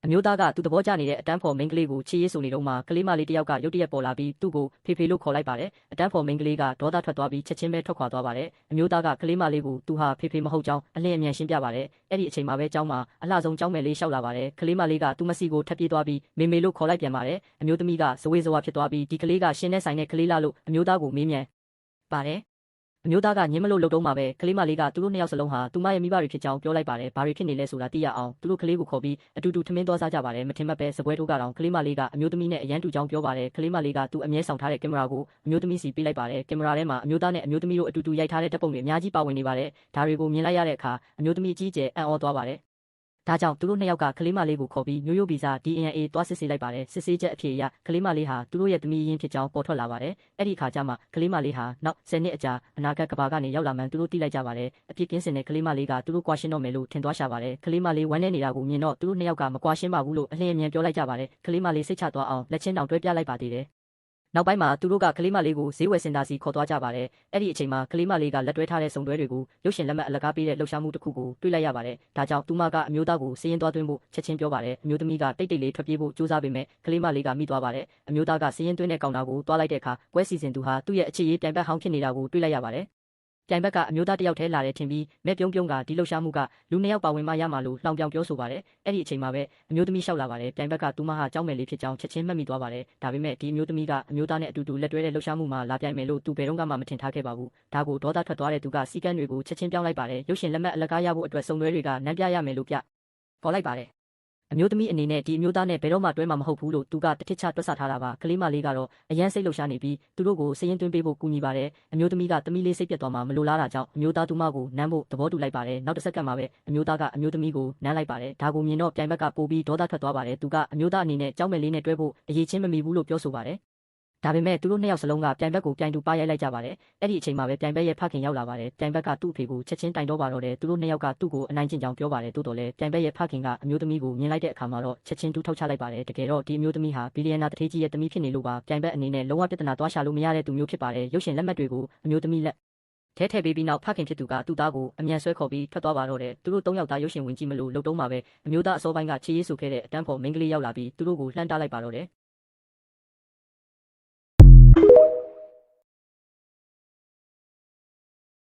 အမျိုးသားကသူ့သဘောကျနေတဲ့အတန်းဖော်မိန်းကလေးကိုချေရေးဆိုနေတော့မှကလေးမလေးတယောက်ကရုတ်တရက်ပေါ်လာပြီးသူ့ကိုဖေဖေလို့ခေါ်လိုက်ပါတယ်အတန်းဖော်မိန်းကလေးကဒေါသထွက်သွားပြီးချက်ချင်းပဲထွက်ခွာသွားပါတယ်အမျိုးသားကကလေးမလေးကိုသူဟာဖေဖေမဟုတ်ကြောင်းအလင်းအမြန်ရှင်းပြပါတယ်အဲ့ဒီအချိန်မှာပဲကျောင်းမှာအလှဆုံးကျောင်းမယ်လေးလျှောက်လာပါတယ်ကလေးမလေးကသူ့မစီကိုထပ်ပြေးသွားပြီးမေမေလို့ခေါ်လိုက်ပြန်ပါတယ်အမျိုးသမီးကဇဝေဇဝါဖြစ်သွားပြီးဒီကလေးကရှင်နဲ့ဆိုင်တဲ့ကလေးလားလို့အမျိုးသားကိုမေးမြန်းပါတယ်အမျိုးသားကညင်းမလို့လှုပ်တော့မှပဲကလေးမလေးကသူတို့နှစ်ယောက်စလုံးဟာသူမရဲ့မိဘတွေဖြစ်ကြောင်းပြောလိုက်ပါတယ်။ဘာတွေဖြစ်နေလဲဆိုတာသိရအောင်သူတို့ကလေးကိုခေါ်ပြီးအတူတူထမင်းသွားစားကြပါတယ်။မထင်မှတ်ပဲစပွဲထိုးကတော့ကလေးမလေးကအမျိုးသမီးနဲ့အရန်တူကြောင်းပြောပါတယ်။ကလေးမလေးကသူ့အမြဲဆောင်ထားတဲ့ကင်မရာကိုအမျိုးသမီးစီပေးလိုက်ပါတယ်။ကင်မရာထဲမှာအမျိုးသားနဲ့အမျိုးသမီးတို့အတူတူရိုက်ထားတဲ့ဓာတ်ပုံတွေအများကြီးပါဝင်နေပါတယ်။ဒါတွေကိုမြင်လိုက်ရတဲ့အခါအမျိုးသမီးကြီးကျယ်အံ့ဩသွားပါတယ်။ဒါကြောင့်သူတို့နှစ်ယောက်ကကလေးမလေးကိုခေါ်ပြီးမျိုးရိုးဗီဇ DNA သွားစစ်ဆေးလိုက်ပါတယ်စစ်ဆေးချက်အဖြေအရကလေးမလေးဟာသူတို့ရဲ့သမီးရင်းဖြစ်ကြောင်းပေါ်ထွက်လာပါတယ်အဲ့ဒီခါကျမှကလေးမလေးဟာနောက်10နှစ်အကြာအနာဂတ်ကဘာကနေရောက်လာမှန်းသူတို့သိလိုက်ကြပါတယ်အပြစ်ကင်းစင်တဲ့ကလေးမလေးကသူတို့ကွာရှင်းတော့မယ်လို့ထင်သွားရှာပါတယ်ကလေးမလေးဝမ်းနေနေတာကိုမြင်တော့သူတို့နှစ်ယောက်ကမကွာရှင်းပါဘူးလို့အလင်းအမြန်ပြောလိုက်ကြပါတယ်ကလေးမလေးစိတ်ချသွားအောင်လက်ချင်းတောင်တွဲပြလိုက်ပါသေးတယ်နောက်ပိုင်းမှာသူတို့ကကလေးမလေးကိုဈေးဝယ်စင်တာစီခေါ်သွားကြပါတယ်။အဲ့ဒီအချိန်မှာကလေးမလေးကလက်တွဲထားတဲ့စုံတွဲတွေကိုရုပ်ရှင်လက်မှတ်အလကားပေးတဲ့လှုပ်ရှားမှုတစ်ခုကိုတွေ့လိုက်ရပါတယ်။ဒါကြောင့်သူမကအမျိုးသားကိုစည်ရင်သွားသွင်းဖို့ချက်ချင်းပြောပါတယ်။အမျိုးသမီးကတိတ်တိတ်လေးထွက်ပြေးဖို့ကြိုးစားပေမဲ့ကလေးမလေးကမိသွားပါတယ်။အမျိုးသားကစည်ရင်သွင်းတဲ့ကောင်တာကိုတွားလိုက်တဲ့အခါပွဲစီစဉ်သူဟာသူ့ရဲ့အခြေရေးပြိုင်ဘက်ဟောင်းဖြစ်နေတာကိုတွေ့လိုက်ရပါတယ်။ပြိုင်ဘက်ကအမျိုးသားတယောက်ထဲလာတယ်ထင်ပြီးမဲ့ပြုံးပြုံးကဒီလှုပ်ရှားမှုကလူနှစ်ယောက်ပါဝင်မှရမှာလို့လှောင်ပြောင်ပြောဆိုပါတယ်အဲ့ဒီအချိန်မှာပဲအမျိုးသမီးလျှောက်လာပါတယ်ပြိုင်ဘက်ကသူမဟာကြောင်းမယ်လေးဖြစ်ကြောင်းချက်ချင်းမှတ်မိသွားပါတယ်ဒါပေမဲ့ဒီအမျိုးသမီးကအမျိုးသားနဲ့အတူတူလက်တွဲတဲ့လှုပ်ရှားမှုမှာလာပြိုင်မယ်လို့သူဘယ်တော့မှမထင်ထားခဲ့ပါဘူးဒါကိုဒေါသထွက်သွားတဲ့သူကစီကန်းတွေကိုချက်ချင်းပြောင်းလိုက်ပါတယ်ရုပ်ရှင်လက်မှတ်အလကားရဖို့အတွက်စုံတွဲတွေကနမ်းပြရမယ်လို့ပေါ်လိုက်ပါတယ်အမျိုးသမီးအနေနဲ့ဒီအမျိုးသားနဲ့ဘယ်တော့မှတွဲမှာမဟုတ်ဘူးလို့သူကတထစ်ချတွက်ဆထားတာပါကလေးမလေးကတော့အရန်စိတ်လှုပ်ရှားနေပြီးသူတို့ကိုစည်ရင်သွင်းပေးဖို့ကူညီပါတယ်အမျိုးသမီးကသမီးလေးစိတ်ပြတ်သွားမှမလိုလားတာကြောင့်အမျိုးသားသူမကိုနမ်းဖို့သဘောတူလိုက်ပါတယ်နောက်တစ်စက္ကန့်မှာပဲအမျိုးသားကအမျိုးသမီးကိုနမ်းလိုက်ပါတယ်ဒါကိုမြင်တော့ပြိုင်ဘက်ကပိုပြီးဒေါသထွက်သွားပါတယ်သူကအမျိုးသားအနေနဲ့ကြောက်မဲ့လေးနဲ့တွဲဖို့အရေးချင်းမမီဘူးလို့ပြောဆိုပါတယ်ဒါပေမဲ့သူတို့နှစ်ယောက်စလုံးကပြိုင်ဘက်ကိုပြိုင်တူပါရိုက်လိုက်ကြပါတယ်။အဲ့ဒီအချိန်မှာပဲပြိုင်ဘက်ရဲ့ဖခင်ရောက်လာပါတယ်။ပြိုင်ဘက်ကသူ့အဖေကိုချက်ချင်းတိုင်တော့ပါတော့တယ်။သူတို့နှစ်ယောက်ကသူ့ကိုအနိုင်ကျင့်ကြောင်းပြောပါတယ်။တိုးတော်လည်းပြိုင်ဘက်ရဲ့ဖခင်ကအမျိုးသမီးကိုမြင်လိုက်တဲ့အခါမှာတော့ချက်ချင်းတူးထုတ်ချလိုက်ပါတယ်။တကယ်တော့ဒီအမျိုးသမီးဟာဘီလီယံနာတထေးကြီးရဲ့သမီးဖြစ်နေလို့ပါ။ပြိုင်ဘက်အနေနဲ့လုံးဝပြဿနာသွားရှာလို့မရတဲ့သူမျိုးဖြစ်ပါတယ်။ရုပ်ရှင်လက်မှတ်တွေကိုအမျိုးသမီးလက်ထဲထည့်ပေးပြီးနောက်ဖခင်ဖြစ်သူကသူ့သားကိုအမြန်ဆွဲခေါ်ပြီးထွက်သွားပါတော့တယ်။သူတို့၃ယောက်သားရုပ်ရှင်ဝင်ကြည့်မလို့လှုပ်တော့မှပဲအမျိုးသားအစောပိုင်းကချေရေးဆိုခဲ့တဲ့အတန်းဖော်မိန်းကလေးရောက်လာပြီးသူတို့ကိုလှမ်းတားလိုက်ပါတော့တယ်။